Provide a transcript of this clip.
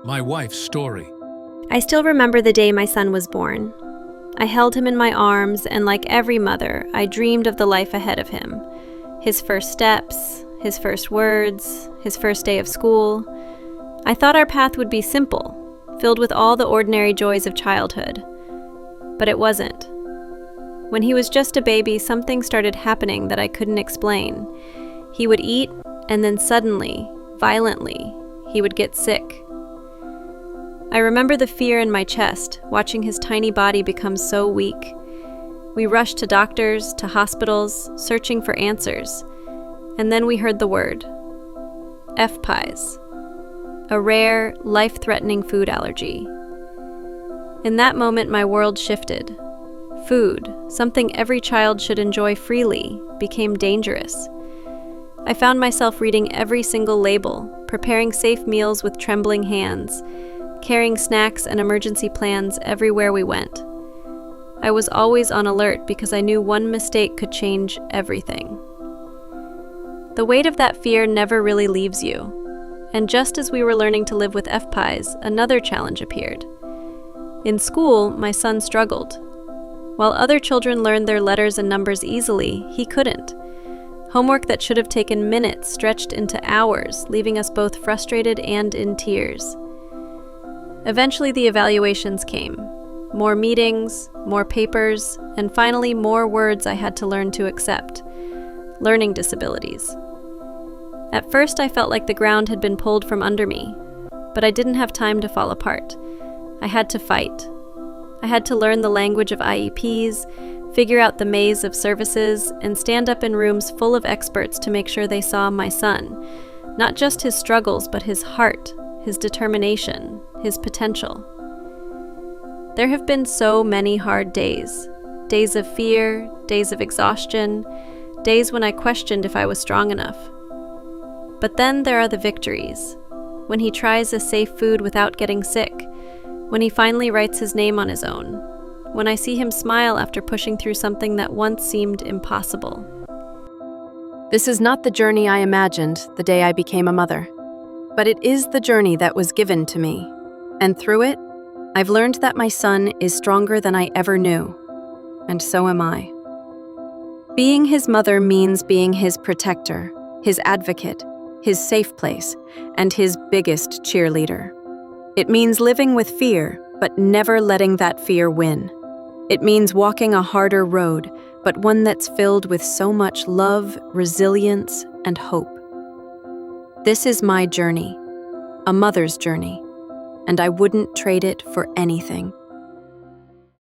My wife's story. I still remember the day my son was born. I held him in my arms, and like every mother, I dreamed of the life ahead of him. His first steps, his first words, his first day of school. I thought our path would be simple, filled with all the ordinary joys of childhood. But it wasn't. When he was just a baby, something started happening that I couldn't explain. He would eat, and then suddenly, violently, he would get sick. I remember the fear in my chest, watching his tiny body become so weak. We rushed to doctors, to hospitals, searching for answers. And then we heard the word. FPIES. A rare, life-threatening food allergy. In that moment, my world shifted. Food, something every child should enjoy freely, became dangerous. I found myself reading every single label, preparing safe meals with trembling hands, carrying snacks and emergency plans everywhere we went. I was always on alert because I knew one mistake could change everything. The weight of that fear never really leaves you. And just as we were learning to live with FPIES, another challenge appeared. In school, my son struggled. While other children learned their letters and numbers easily, he couldn't. Homework that should have taken minutes stretched into hours, leaving us both frustrated and in tears. Eventually, the evaluations came. More meetings, more papers, and finally more words I had to learn to accept. Learning disabilities. At first, I felt like the ground had been pulled from under me, but I didn't have time to fall apart. I had to fight. I had to learn the language of IEPs, figure out the maze of services, and stand up in rooms full of experts to make sure they saw my son. Not just his struggles, but his heart, his determination, his potential. There have been so many hard days. Days of fear, days of exhaustion, days when I questioned if I was strong enough. But then there are the victories. When he tries a safe food without getting sick, when he finally writes his name on his own, when I see him smile after pushing through something that once seemed impossible. This is not the journey I imagined the day I became a mother, but it is the journey that was given to me. And through it, I've learned that my son is stronger than I ever knew, and so am I. Being his mother means being his protector, his advocate, his safe place, and his biggest cheerleader. It means living with fear, but never letting that fear win. It means walking a harder road, but one that's filled with so much love, resilience, and hope. This is my journey, a mother's journey, and I wouldn't trade it for anything.